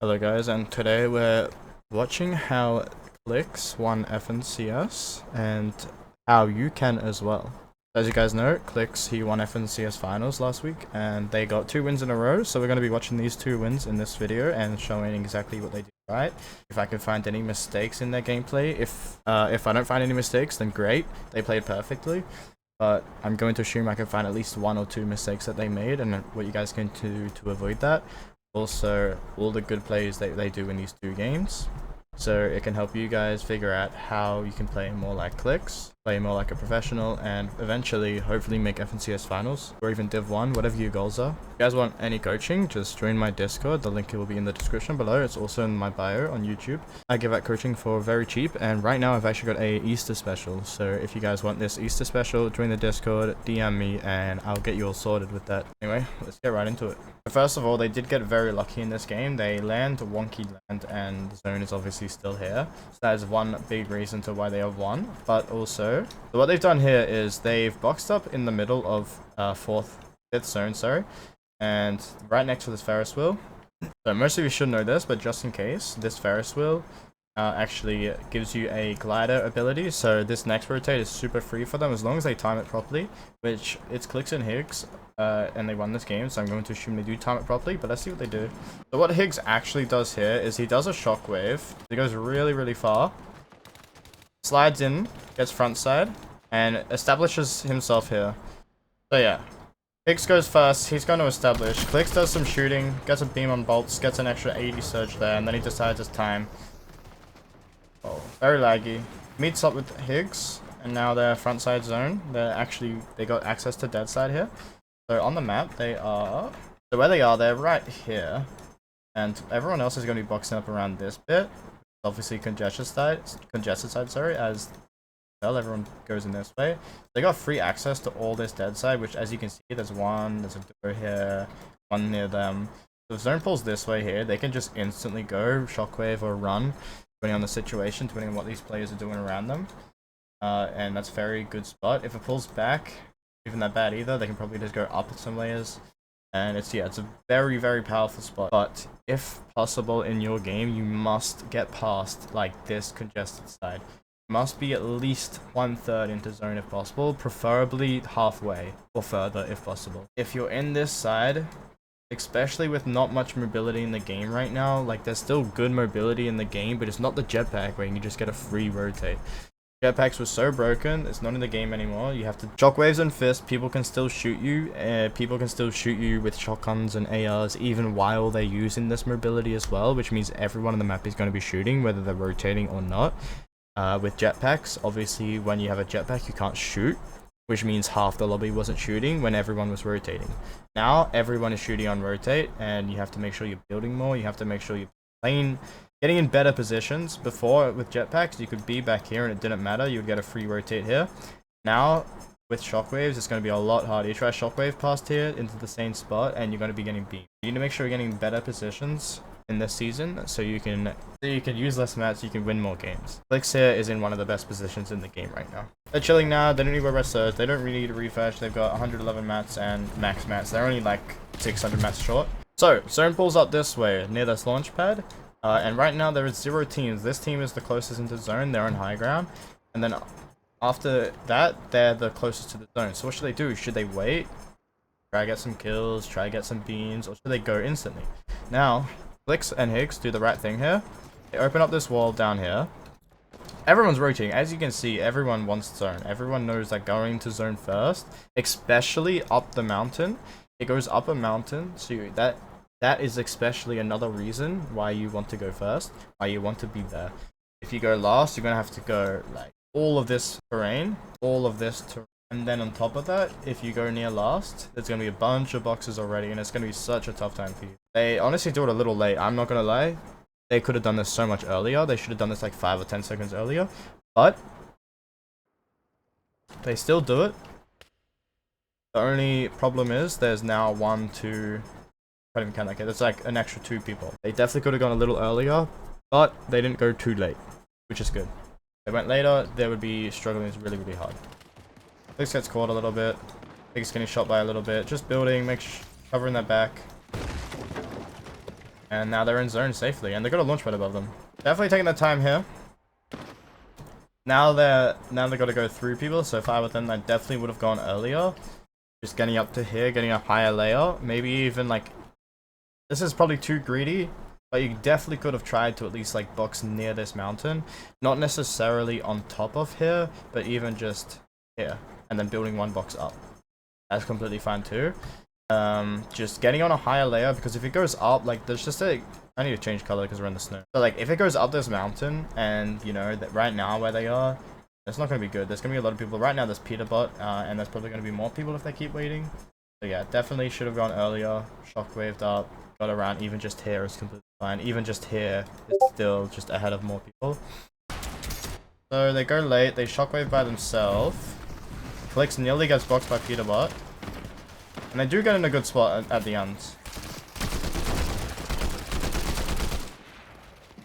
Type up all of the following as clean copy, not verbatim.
Hello guys, and today we're watching how Clix won FNCS and how you can as well. As you guys know, Clix, he won FNCS finals last week and they got 2 wins in a row, so we're going to be watching these 2 wins in this video and showing exactly what they did right. If I can find any mistakes in their gameplay, if I don't find any mistakes, then great, they played perfectly. But I'm going to assume I can find at least 1 or 2 mistakes that they made and what you guys can do to avoid that. Also, all the good plays that they do in these 2 games. So it can help you guys figure out how you can play more like Clix, play more like a professional, and eventually, hopefully make FNCS finals, or even Div 1, whatever your goals are. If you guys want any coaching, just join my Discord. The link will be in the description below. It's also in my bio on YouTube. I give out coaching for very cheap, and right now I've actually got a Easter special. So if you guys want this Easter special, join the Discord, DM me, and I'll get you all sorted with that. Anyway, let's get right into it. First of all, they did get very lucky in this game. They land wonky land, and the zone is obviously still here. So that is one big reason to why they have won. But also, so what they've done here is they've boxed up in the middle of 5th zone, sorry, and right next to this Ferris wheel. So most of you should know this, but just in case, this Ferris wheel actually gives you a glider ability. So this next rotate is super free for them as long as they time it properly, which it's Clix and Higgs. And they won this game, so I'm going to assume they do time it properly, but let's see what they do. So what Higgs actually does here is he does a shockwave. He goes really far, slides in, gets front side, and establishes himself here. So yeah, Higgs goes first, he's going to establish. Clix does some shooting, gets a beam on bolts, gets an extra 80 surge there, and then he decides it's time. Oh, very laggy. Meets up with Higgs, and now they're front side zone. They got access to dead side here. So on the map, they're right here, and everyone else is going to be boxing up around this bit. Obviously, congested side, sorry, as well, everyone goes in this way. They got free access to all this dead side, which, as you can see, there's a door here, one near them. So if zone pulls this way here, they can just instantly go shockwave or run, depending on the situation, depending on what these players are doing around them. And that's a very good spot. If it pulls back, even that bad either, they can probably just go up some layers, and it's a very powerful spot. But if possible in your game, you must get past like this congested side. You must be at least 1/3 into zone if possible, preferably halfway or further if possible. If you're in this side, especially with not much mobility in the game right now, like there's still good mobility in the game, but it's not the jetpack where you can just get a free rotate. Jetpacks were so broken, it's not in the game anymore. You have to shockwaves and fists. People can still shoot you. People can still shoot you with shotguns and ARs even while they're using this mobility as well, which means everyone on the map is going to be shooting whether they're rotating or not. With jetpacks, obviously when you have a jetpack you can't shoot, which means half the lobby wasn't shooting when everyone was rotating. Now everyone is shooting on rotate, and you have to make sure you're building more. You have to make sure you're playing, getting in better positions. Before, with jetpacks, you could be back here and it didn't matter. You would get a free rotate here. Now, with shockwaves, it's going to be a lot harder. You try shockwave past here into the same spot, and you're going to be getting beamed. You need to make sure you're getting better positions in this season, so you can use less mats, you can win more games. Clix here is in one of the best positions in the game right now. They're chilling now. They don't need to rest surge. They don't really need to refresh. They've got 111 mats and max mats. They're only like 600 mats short. So, zone pulls up this way, near this launch pad. And right now there is 0 teams. This team is the closest into zone. They're on high ground. And then after that, they're the closest to the zone. So what should they do? Should they wait? Try to get some kills, try to get some beams, or should they go instantly? Now, Clix and Higgs do the right thing here. They open up this wall down here. Everyone's rotating. As you can see, everyone wants zone. Everyone knows that going to zone first, especially up the mountain. It goes up a mountain, so that is especially another reason why you want to go first, why you want to be there. If you go last, you're going to have to go like all of this terrain, and then on top of that, if you go near last, there's going to be a bunch of boxes already, and it's going to be such a tough time for you. They honestly do it a little late, I'm not going to lie. They could have done this so much earlier. They should have done this like 5 or 10 seconds earlier, but they still do it. The only problem is there's now 1, 2... I don't even count that kid. That's like an extra 2 people. They definitely could have gone a little earlier, but they didn't go too late, which is good. If they went later, they would be struggling really hard. Clix gets caught a little bit. Higgs getting shot by a little bit. Just building, covering their back. And now they're in zone safely, and they got a launch pad above them. Definitely taking their time here. Now they got to go through people, so if I were them, I definitely would have gone earlier. Just getting up to here, getting a higher layer. Maybe even like... This is probably too greedy, but you definitely could have tried to at least like box near this mountain. Not necessarily on top of here, but even just here. And then building one box up. That's completely fine too. Just getting on a higher layer, because if it goes up, like there's just a... I need to change color because we're in the snow. So like if it goes up this mountain, and you know that right now where they are, it's not going to be good. There's going to be a lot of people. Right now there's Peterbot, and there's probably going to be more people if they keep waiting. So yeah, definitely should have gone earlier. Shockwaved up, got around. Even just here is completely fine. Even just here is still just ahead of more people. So they go late, they shockwave by themselves. Clix nearly gets boxed by Peterbot. And they do get in a good spot at the end.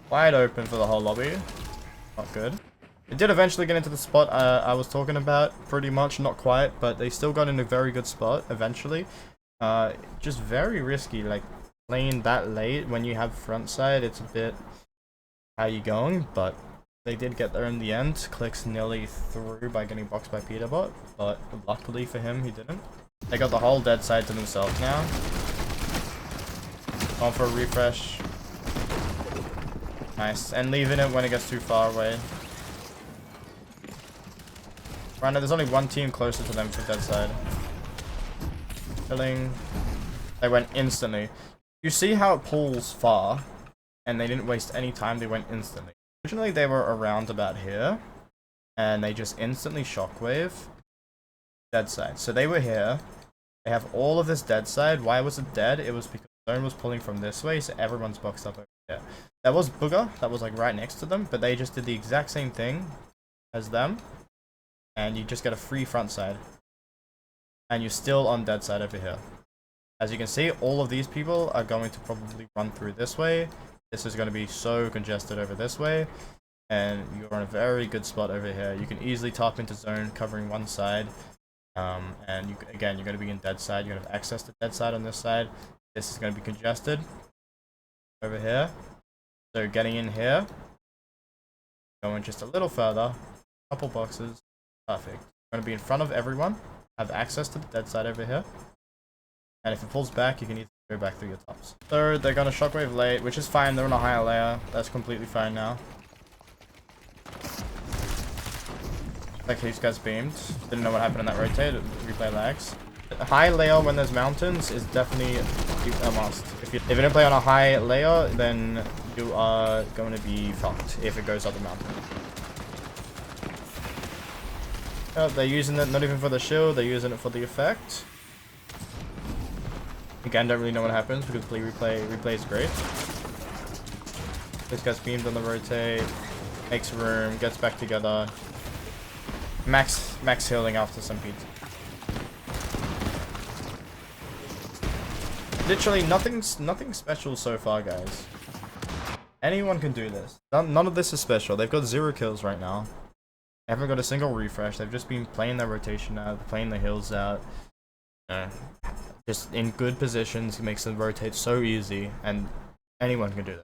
Wide open for the whole lobby. Not good. They did eventually get into the spot I was talking about, pretty much. Not quite, but they still got in a very good spot eventually. Just very risky, like playing that late when you have front side. It's a bit how you going, but they did get there in the end. Clix nearly through by getting boxed by Peterbot, but luckily for him, he didn't. They got the whole dead side to themselves now. On for a refresh. Nice. And leaving it when it gets too far away. Right now, there's only one team closer to them for dead side. Killing. They went instantly. You see how it pulls far, and they didn't waste any time. They went instantly. Originally, they were around about here, and they just instantly shockwave. Dead side. So they were here. They have all of this dead side. Why was it dead? It was because the zone was pulling from this way, so everyone's boxed up over here. That was Booger. That was like right next to them, but they just did the exact same thing as them. And you just get a free front side. And you're still on dead side over here. As you can see, all of these people are going to probably run through this way. This is going to be so congested over this way. And you're in a very good spot over here. You can easily top into zone, covering one side. And again, you're going to be in dead side. You're going to have access to dead side on this side. This is going to be congested over here. So getting in here, going just a little further, couple boxes, perfect. You're going to be in front of everyone, have access to the dead side over here. And if it pulls back, you can either go back through your tops. So they're going to shockwave late, which is fine. They're on a higher layer. That's completely fine now. Like these guys beamed. Didn't know what happened in that rotate. Replay lags. A high layer when there's mountains is definitely a must. If you didn't play on a high layer, then you are going to be fucked if it goes up the mountain. Oh, they're using it not even for the shield, they're using it for the effect. Again, don't really know what happens because replay is great. This guy's beamed on the rotate, makes room, gets back together. Max healing after some beats. Literally nothing special so far, guys. Anyone can do this. None of this is special. They've got 0 kills right now. They haven't got a single refresh. They've just been playing their rotation out, playing the hills out. Just in good positions, it makes them rotate so easy, and anyone can do that.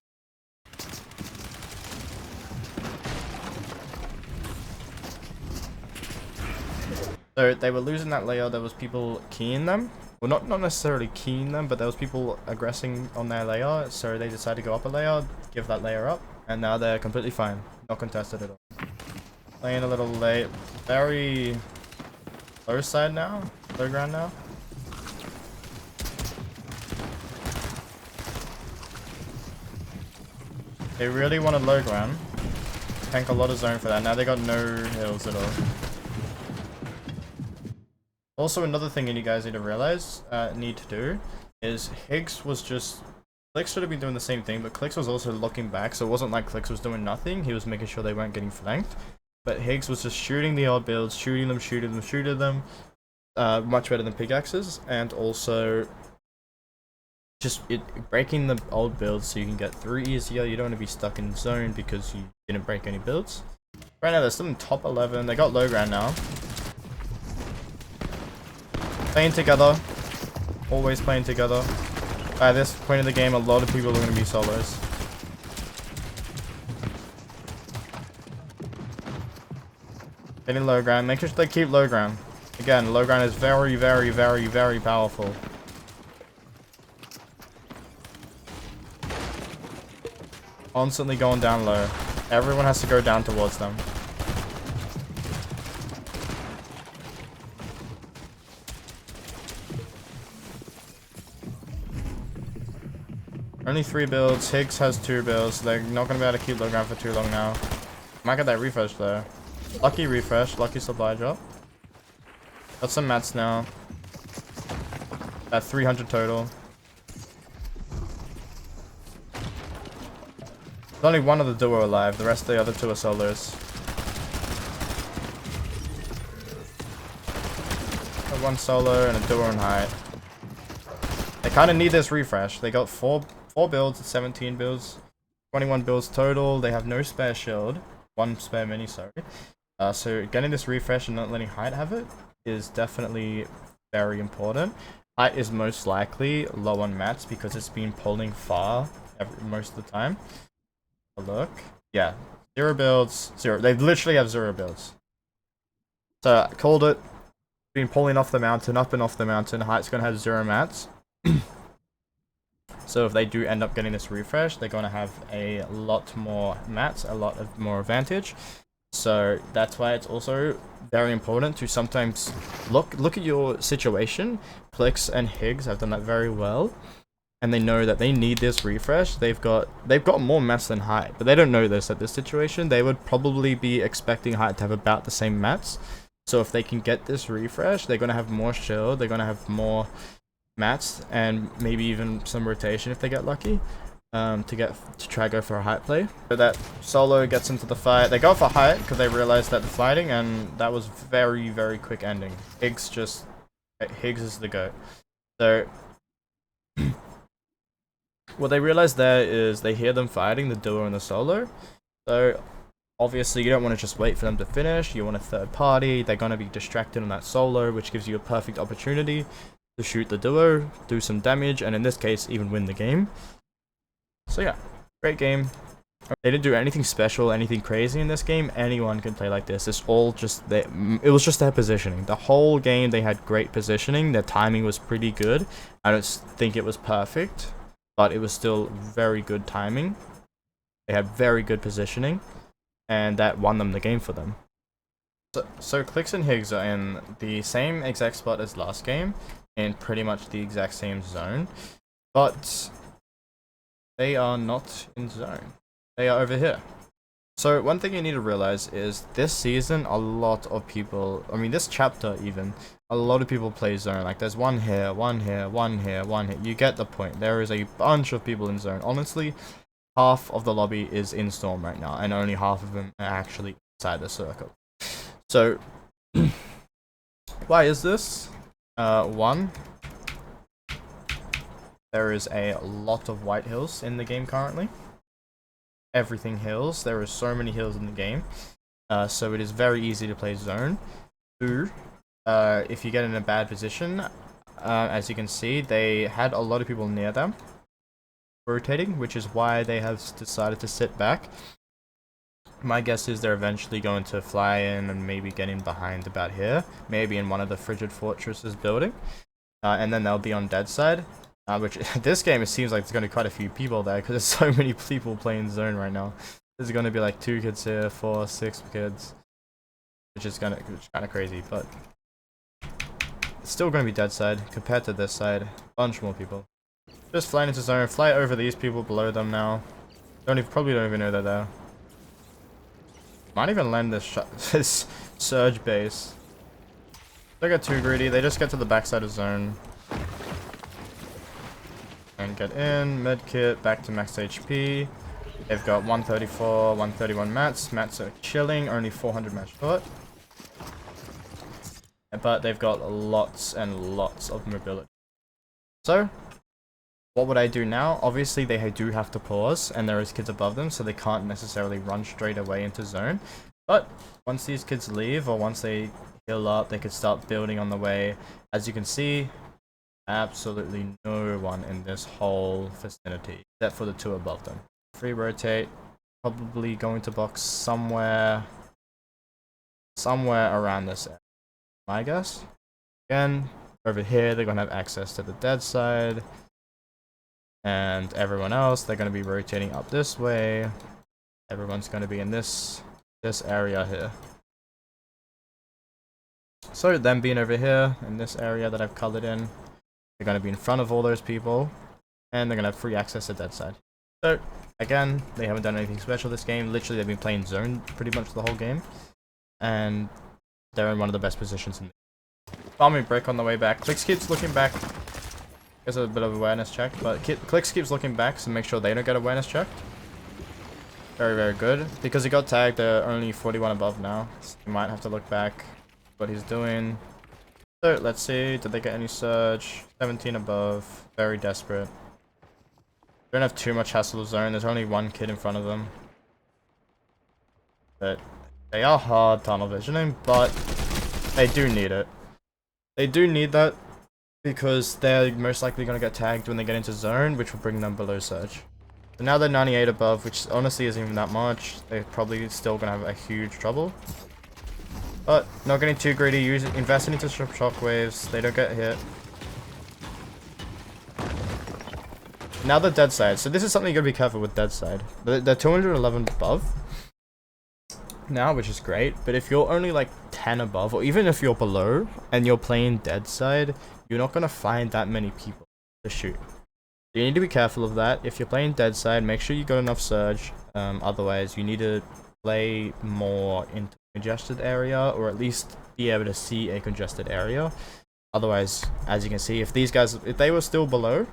So they were losing that layer. There was people keying them. Well, not necessarily keying them, but there was people aggressing on their layer. So they decided to go up a layer, give that layer up, and now they're completely fine. Not contested at all. Playing a little late. Very low side now. Low ground now. They really wanted low ground. Tank a lot of zone for that. Now they got no hills at all. Also, another thing that you guys need to realize, need to do, is Higgs was just... Clix should have been doing the same thing, but Clix was also looking back, so it wasn't like Clix was doing nothing. He was making sure they weren't getting flanked. But Higgs was just shooting the odd builds, shooting them, much better than pickaxes, and also just breaking the old builds so you can get through easier. You don't want to be stuck in zone because you didn't break any builds. Right now they're still in top 11. They got low ground now. Playing together. Always playing together. By this point in the game, a lot of people are going to be solos. Getting low ground. Make sure they keep low ground. Again, low ground is very, very, very, very powerful. Constantly going down low. Everyone has to go down towards them. Only 3 builds. Higgs has 2 builds. They're not going to be able to keep low ground for too long now. Might get that refresh though. Lucky refresh. Lucky supply drop. Got some mats now. At 300 total. There's only one of the duo alive. The rest of the other 2 are solos. Got 1 solo and a duo in height. They kind of need this refresh. They got 4 builds, 17 builds, 21 builds total. They have no spare shield. 1 spare mini, sorry. So getting this refresh and not letting height have it is definitely very important. Height is most likely low on mats because it's been pulling far most of the time. A look. Yeah. 0 builds. 0. They literally have 0 builds. So I called it. Been pulling off the mountain, up and off the mountain. Height's going to have 0 mats. So if they do end up getting this refresh, they're going to have a lot more mats, a lot of more advantage. So that's why it's also very important to sometimes look at your situation. Clix and Higgs have done that very well, and they know that they need this refresh. They've got more mats than height, but they don't know this at this situation. They would probably be expecting height to have about the same mats. So if they can get this refresh, they're going to have more shield. They're going to have more mats and maybe even some rotation if they get lucky. To try go for a height play. So that solo gets into the fight. They go for height because they realized that they're fighting, and that was very, very quick ending. Higgs is the GOAT. So what they realized there is they hear them fighting, the duo and the solo. So obviously you don't want to just wait for them to finish. You want a third party. They're going to be distracted on that solo, which gives you a perfect opportunity to shoot the duo, do some damage, and in this case even win the game. So yeah, great game. They didn't do anything special, anything crazy in this game. Anyone can play like this. It's all just it was just their positioning. The whole game they had great positioning. Their timing was pretty good. I don't think it was perfect, but it was still very good timing. They had very good positioning, and that won them the game for them. So Clix and Higgs are in the same exact spot as last game, in pretty much the exact same zone, but they are not in zone. They are over here. So one thing you need to realize is this season, a lot of people, I mean this chapter even, a lot of people play zone. Like there's one here, one here, one here, one here. You get the point. There is a bunch of people in zone. Honestly, half of the lobby is in storm right now, and only half of them are actually inside the circle. So why is this? One, there is a lot of white hills in the game currently. Everything hills. There are so many hills in the game. So it is very easy to play zone. 2, if you get in a bad position, as you can see, they had a lot of people near them rotating, which is why they have decided to sit back. My guess is they're eventually going to fly in and maybe get in behind about here. Maybe in one of the Frigid Fortresses building. And then they'll be on dead side. Which this game it seems like there's going to be quite a few people there because there's so many people playing zone right now. There's going to be like 2 kids here, 4, 6 kids, which is kind of crazy, but it's still going to be dead side compared to this side. Bunch more people. Just flying into zone, fly over these people below them now. Probably don't even know they're there. Might even land this surge base. Don't get too greedy. They just get to the backside of zone. And get in, medkit, back to max HP. They've got 134, 131 mats. Mats are chilling, only 400 mats short. But they've got lots and lots of mobility. So, what would I do now? Obviously, they do have to pause, and there is kids above them, so they can't necessarily run straight away into zone. But once these kids leave, or once they heal up, they could start building on the way. As you can see, Absolutely no one in this whole vicinity, except for the two above them. Free rotate, probably going to box somewhere around this area, my guess. Again, over here they're going to have access to the dead side, and everyone else, they're going to be rotating up this way. Everyone's going to be in this area here. So them being over here in this area that I've colored in, they're going to be in front of all those people, and they're going to have free access to dead side. So again, they haven't done anything special this game. Literally, they've been playing zone pretty much the whole game, and they're in one of the best positions in the farming break on the way back. Clix keeps looking back. There's a bit of awareness check, but Clix keeps looking back, so make sure they don't get awareness checked. Very, very good. Because he got tagged, they're only 41 above now. So you might have to look back what he's doing. So let's see, did they get any surge? 17 above, very desperate. Don't have too much hassle of zone, there's only one kid in front of them. But they are hard tunnel visioning, but they do need it. They do need that because they're most likely going to get tagged when they get into zone, which will bring them below surge. So now they're 98 above, which honestly isn't even that much. They're probably still going to have a huge trouble. But not getting too greedy, investing into shockwaves, they don't get hit. Now the dead side. So this is something you gotta be careful with dead side. They're 211 above now, which is great. But if you're only like 10 above, or even if you're below and you're playing dead side, you're not gonna find that many people to shoot. You need to be careful of that. If you're playing dead side, make sure you got enough surge. Otherwise, you need to play more into congested area, or at least be able to see a congested area. Otherwise, as you can see, if they were still below,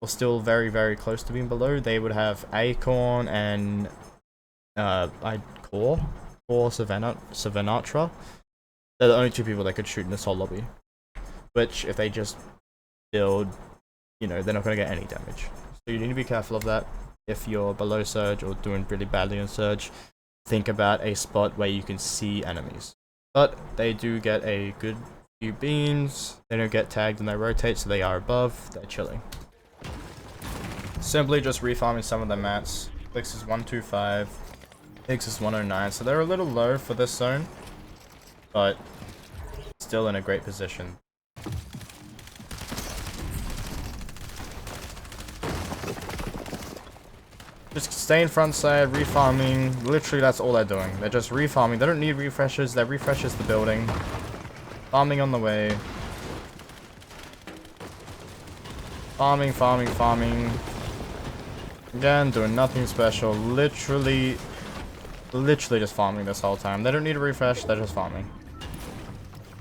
or still very, very close to being below, they would have Acorn and Core Savanatra. They're the only two people that could shoot in this whole lobby. Which, if they just build, you know, they're not going to get any damage. So you need to be careful of that. If you're below surge or doing really badly on surge, think about a spot where you can see enemies. But they do get a good few beams. They don't get tagged and they rotate, so they are above. They're chilling. Simply just refarming some of the mats. Clix is 125. Higgs is 109. So they're a little low for this zone, but still in a great position. Just staying front side, refarming. Literally, that's all they're doing. They're just refarming. They don't need refreshes. That refreshes the building. Farming on the way. Farming, farming, farming. Again, doing nothing special. Literally just farming this whole time. They don't need a refresh. They're just farming.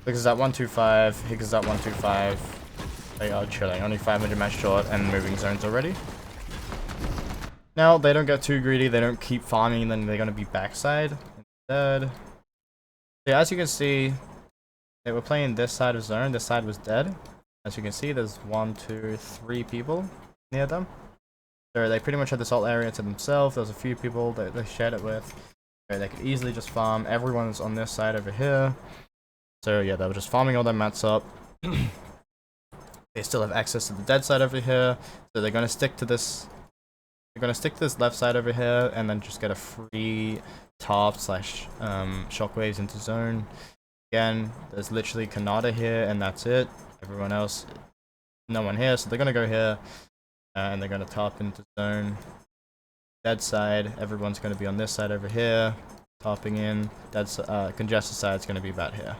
Higgs is at 125. Higgs is at 125. They are chilling. Only 500 match short and moving zones already. Now, they don't get too greedy, they don't keep farming, then they're going to be backside instead. Yeah, as you can see, they were playing this side of zone, this side was dead. As you can see, there's 1, 2, 3 people near them. So they pretty much had this whole area to themselves. There was a few people that they shared it with. So they could easily just farm. Everyone's on this side over here. So yeah, they were just farming all their mats up. They still have access to the dead side over here. So they're going to stick to this. They're going to stick to this left side over here and then just get a free top slash shockwaves into zone. Again, there's literally Kanata here and that's it. Everyone else, no one here, so they're going to go here and they're going to top into zone. Dead side, everyone's going to be on this side over here, topping in. That's congested side is going to be about here.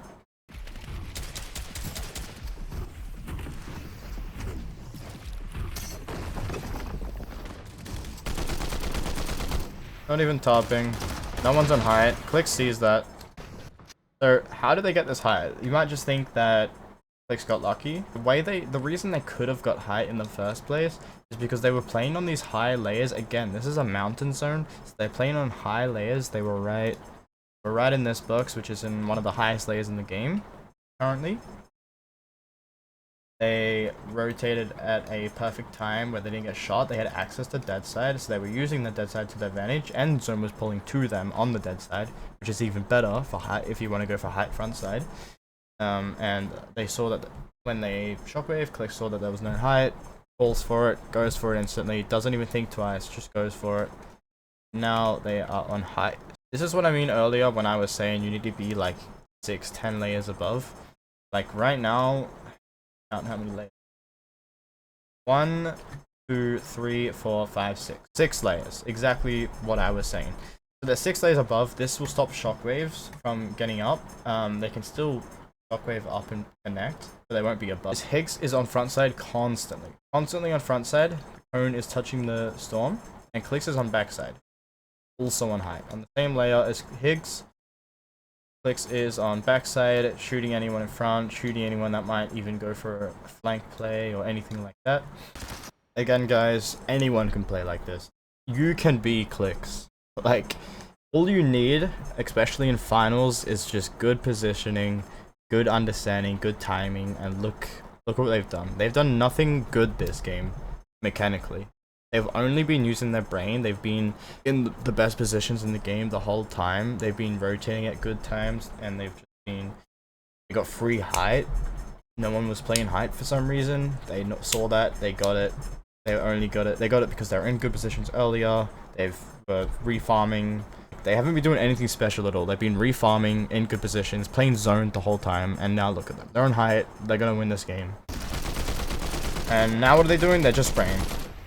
Not even topping. No one's on height. Clix sees that. So how did they get this height? You might just think that Clix got lucky. The reason they could have got height in the first place is because they were playing on these high layers. Again, this is a mountain zone, so they're playing on high layers. They were right in this box, which is in one of the highest layers in the game currently. They rotated at a perfect time where they didn't get shot. They had access to dead side, so they were using the dead side to their advantage, and zone was pulling to them on the dead side, which is even better for height if you want to go for height front side. And they saw that when they shockwave, Clix saw that there was no height, falls for it, goes for it instantly, doesn't even think twice, just goes for it. Now they are on height. This is what I mean earlier when I was saying you need to be like 6-10 layers above. Like right now, count how many layers. 1, 2, 3, 4, 5, 6. 6 layers. Exactly what I was saying. So they're 6 layers above. This will stop shockwaves from getting up. They can still shockwave up and connect, but they won't be above. This Higgs is on front side constantly. Constantly on front side. Cone is touching the storm. And Clix is on backside. Also on height. On the same layer as Higgs. Clix is on backside, shooting anyone in front, shooting anyone that might even go for a flank play or anything like that. Again, guys, anyone can play like this. You can be Clix. Like, all you need, especially in finals, is just good positioning, good understanding, good timing, and look what they've done. They've done nothing good this game, mechanically. They've only been using their brain. They've been in the best positions in the game the whole time. They've been rotating at good times, and they've just been... They got free height. No one was playing height for some reason. They saw that. They got it. They only got it. They got it because they were in good positions earlier. They've were refarming. They haven't been doing anything special at all. They've been refarming in good positions, playing zone the whole time, and now look at them. They're on height. They're gonna win this game. And now what are they doing? They're just spraying.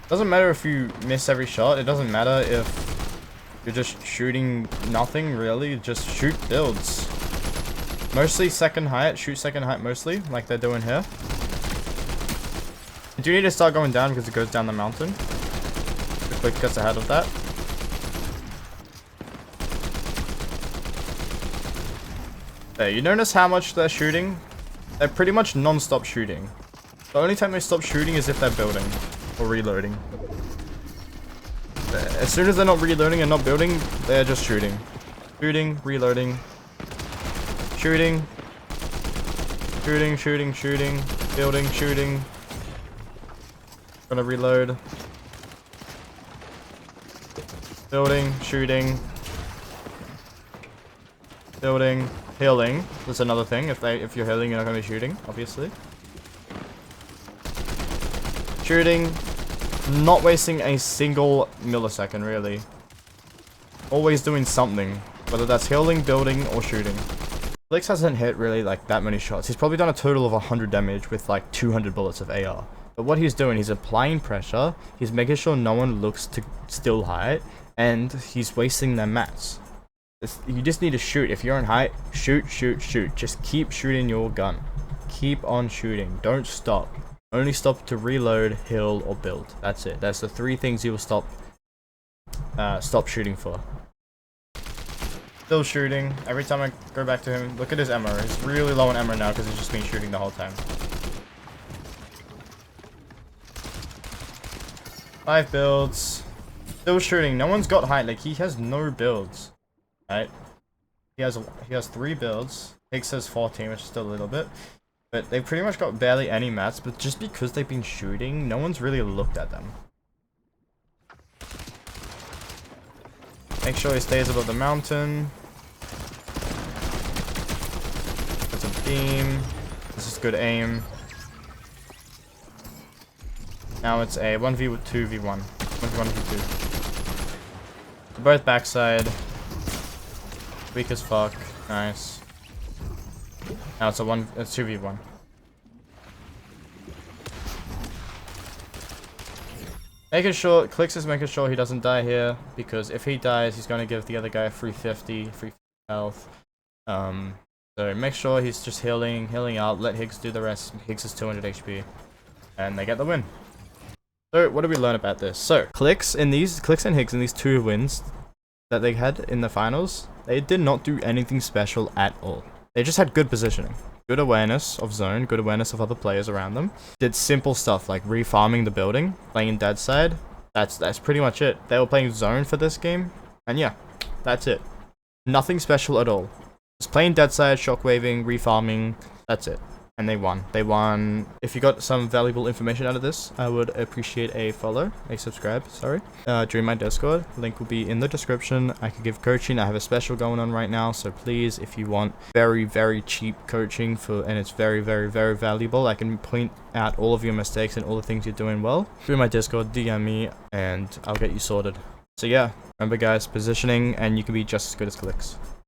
Doesn't matter if you miss every shot. It doesn't matter if you're just shooting nothing, really. Just shoot builds. Mostly second height. Shoot second height mostly, like they're doing here. You do need to start going down because it goes down the mountain. The Click gets ahead of that. There, you notice how much they're shooting? They're pretty much non-stop shooting. The only time they stop shooting is if they're building. Or reloading. As soon as they're not reloading and not building, they're just shooting. Shooting, reloading. Shooting. Shooting, shooting, shooting. Building, shooting. Gonna reload. Building, shooting. Building. Healing. That's another thing. If you're healing, you're not gonna be shooting, obviously. Shooting, not wasting a single millisecond, really. Always doing something, whether that's healing, building, or shooting. Clix hasn't hit really like that many shots. He's probably done a total of 100 damage with like 200 bullets of AR. But what he's doing, he's applying pressure, he's making sure no one looks to still height, and he's wasting their mats. You just need to shoot. If you're on height, shoot, shoot, shoot. Just keep shooting your gun. Keep on shooting. Don't stop. Only stop to reload, heal, or build. That's it. That's the 3 things you will stop shooting for. Still shooting. Every time I go back to him, look at his ammo. He's really low on ammo now because he's just been shooting the whole time. 5 builds. Still shooting. No one's got height. Like, he has no builds. Right? He has 3 builds. Higgs has 14, which is still a little bit. But they've pretty much got barely any mats, but just because they've been shooting, no one's really looked at them. Make sure he stays above the mountain. There's a beam. This is good aim. Now it's a 1v2v1. 1v1, v2. Both backside. Weak as fuck. Nice. Now it's a 2v1. Clix is making sure he doesn't die here, because if he dies, he's going to give the other guy 350 health. So make sure he's just healing out, let Higgs do the rest. Higgs is 200 HP. And they get the win. So, what did we learn about this? So, Clix and Higgs in these 2 wins that they had in the finals, they did not do anything special at all. They just had good positioning, good awareness of zone, good awareness of other players around them. Did simple stuff like refarming the building, playing dead side. That's pretty much it. They were playing zone for this game, and yeah, that's it. Nothing special at all. Just playing dead side, shockwaving, refarming. That's it. and they won. They won. If you got some valuable information out of this, I would appreciate a follow, a subscribe, sorry. Join my Discord. Link will be in the description. I could give coaching. I have a special going on right now, so please, if you want very, very cheap coaching and it's very, very, very valuable, I can point out all of your mistakes and all the things you're doing well. Join my Discord, DM me, and I'll get you sorted. So yeah, remember guys, positioning, and you can be just as good as Clix.